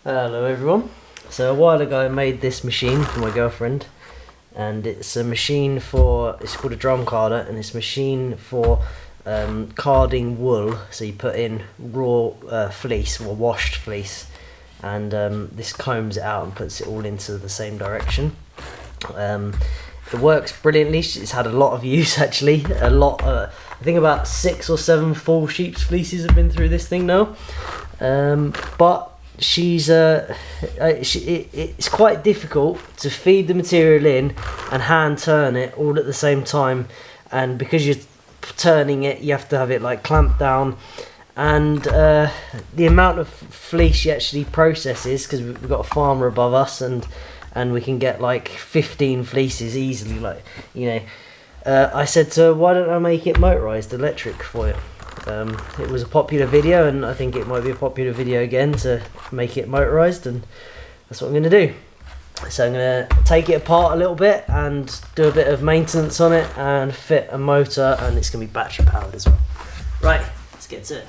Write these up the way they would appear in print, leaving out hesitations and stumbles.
Hello everyone. So a while ago I made this machine for my girlfriend, and it's a machine for, it's called a drum carder, and it's a machine for carding wool. So you put in raw fleece or washed fleece, and this combs it out and puts it all into the same direction. It works brilliantly. It's had a lot of use actually. I think about 6 or 7 full sheep's fleeces have been through this thing now. But it's quite difficult to feed the material in and hand turn it all at the same time, and because you're turning it you have to have it like clamped down, and the amount of fleece she actually processes, because we've got a farmer above us, and we can get like 15 fleeces easily, like, you know. I said to her, why don't I make it motorized electric for you? It was a popular video, and I think it might be a popular video again to make it motorized, and that's what I'm going to do. So I'm going to take it apart a little bit and do a bit of maintenance on it and fit a motor, and it's going to be battery powered as well. Right, let's get to it.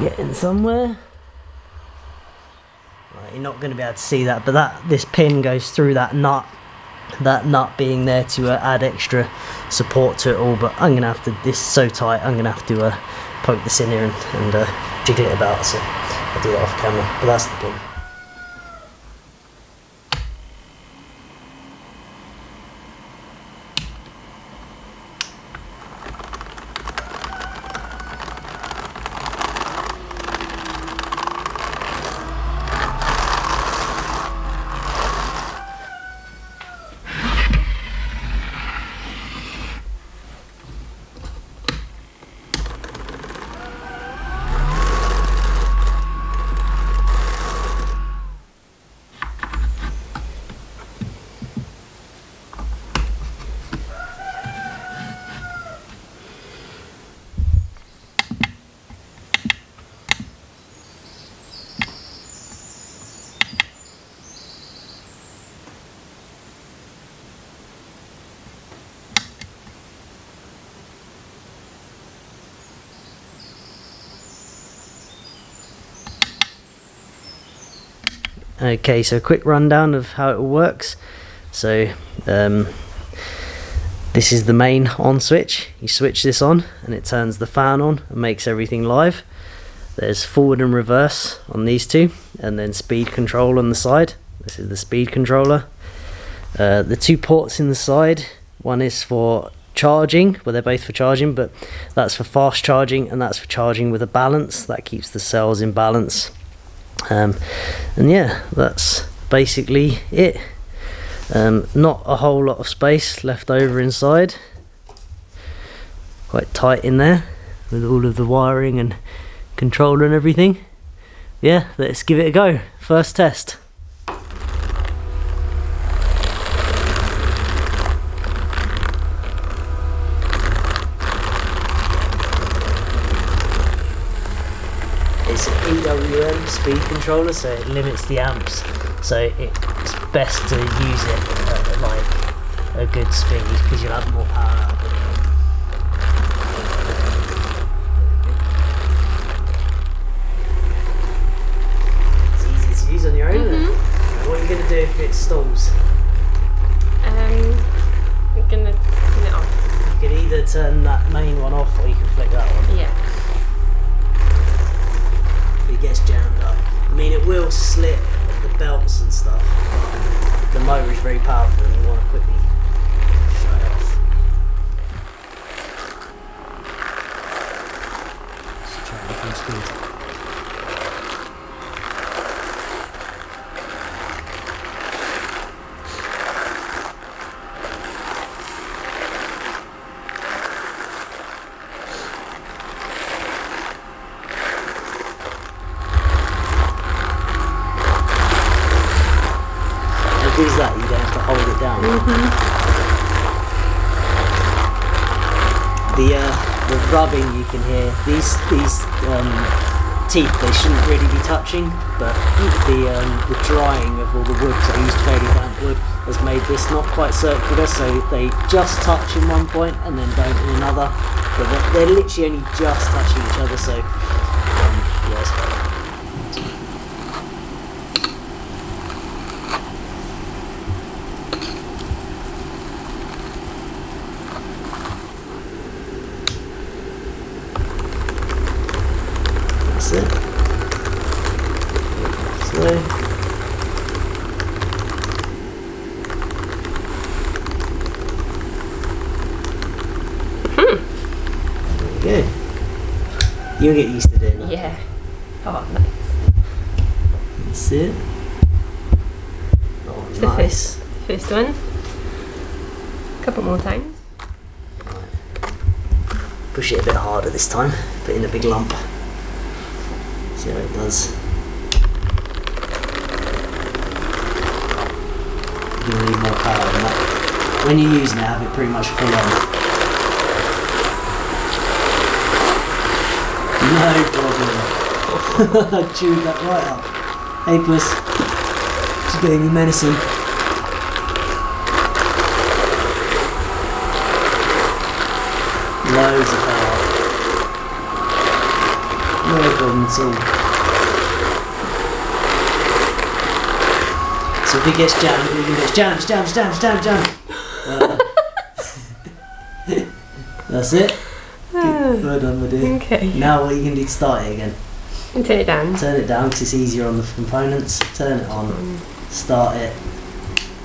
getting somewhere. Right, you're not going to be able to see that, but this pin goes through that nut. That nut being there to add extra support to it all. But I'm going to have to. This is so tight. I'm going to have to poke this in here and jiggle it about. So I'll do that off camera. But that's the pin. Okay, so a quick rundown of how it all works. So this is the main on switch. You switch this on and it turns the fan on and makes everything live. There's forward and reverse on these two, and then speed control on the side. This is the speed controller. The two ports in the side, one is for charging, well they're both for charging, but that's for fast charging and that's for charging with a balance. That keeps the cells in balance. And yeah, that's basically it. Not a whole lot of space left over inside. Quite tight in there with all of the wiring and controller and everything. Yeah, let's give it a go. First test. It's an EWM speed controller, so it limits the amps, so it's best to use it at like a good speed because you'll have more power out of it. It's easy to use on your own. Mm-hmm. What are you going to do if it stalls? I'm going to turn it off. You can either turn that main one off or you can flick that one. Yeah. It gets jammed up. I mean, it will slip the belts and stuff, but the motor is very powerful and you want to quickly shut it off. Just try a different speed. Is that you don't have to hold it down. Mm-hmm. The rubbing you can hear. These teeth, they shouldn't really be touching, but the drying of all the wood, because I used fairly damp wood, has made this not quite circular, so they just touch in one point and then don't in another. But they're literally only just touching each other, so yes. That's it. So. There we go. You'll get used to doing that. Yeah. Oh, nice. That's it. Oh, It's nice. the first one. A couple more times. Right. Push it a bit harder this time. Put in a big lump. See how it does. You're gonna need more power than that. When you're using it, have it pretty much full on. No problem. I chewed that right up. Hey puss. She's getting you menacing. Loads of power. No problem at all. So if it gets jammed, we can just jam. That's it. Well done, my dear. Okay. Now what you can do to start it again. And turn it down. Turn it down because it's easier on the components. Turn it on, start it,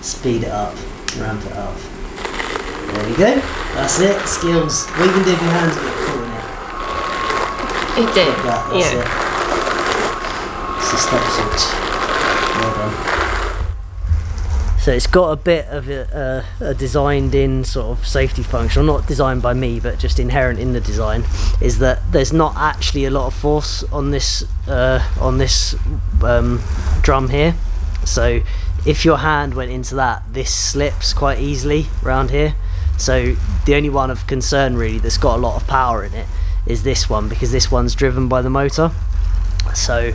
speed it up, ramp it up. There we go. That's it. Skills. What you can do if your hands get caught in it. It did. Like that. That's it. It's a stop switch. Well done. So it's got a bit of a designed in sort of safety function, not designed by me but just inherent in the design, is that there's not actually a lot of force on this drum here. So if your hand went into that, this slips quite easily around here. So the only one of concern really that's got a lot of power in it is this one, because this one's driven by the motor. So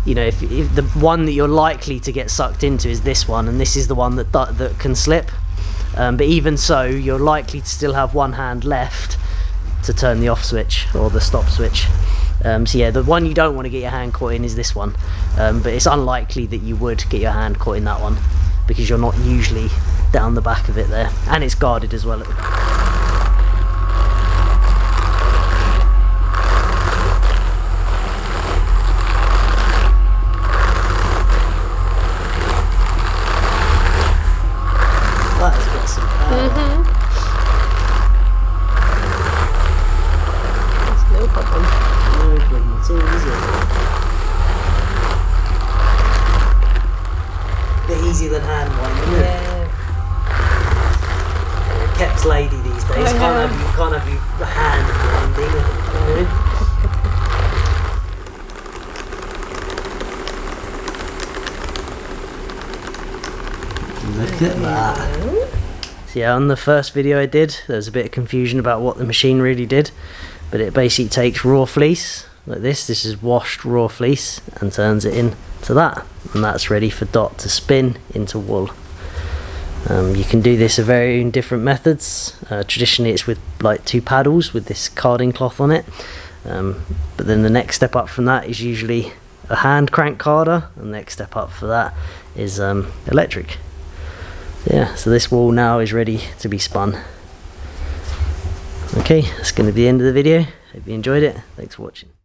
you know, if the one that you're likely to get sucked into is this one, and this is the one that can slip. But even so, you're likely to still have one hand left to turn the off switch or the stop switch. So yeah, the one you don't want to get your hand caught in is this one. But it's unlikely that you would get your hand caught in that one because you're not usually down the back of it there, and it's guarded as well at the back. Easier than hand winding, isn't it? Kept lady these days. Can't have your hand winding. Look at that. So yeah, on the first video I did, there was a bit of confusion about what the machine really did, but it basically takes raw fleece like this. This is washed raw fleece and turns it into that, and that's ready for Dot to spin into wool. You can do this a variety different methods. Traditionally it's with like 2 paddles with this carding cloth on it, but then the next step up from that is usually a hand crank carder, and the next step up for that is electric. Yeah, so this wool now is ready to be spun. Okay, that's going to be the end of the video. Hope you enjoyed it. Thanks for watching.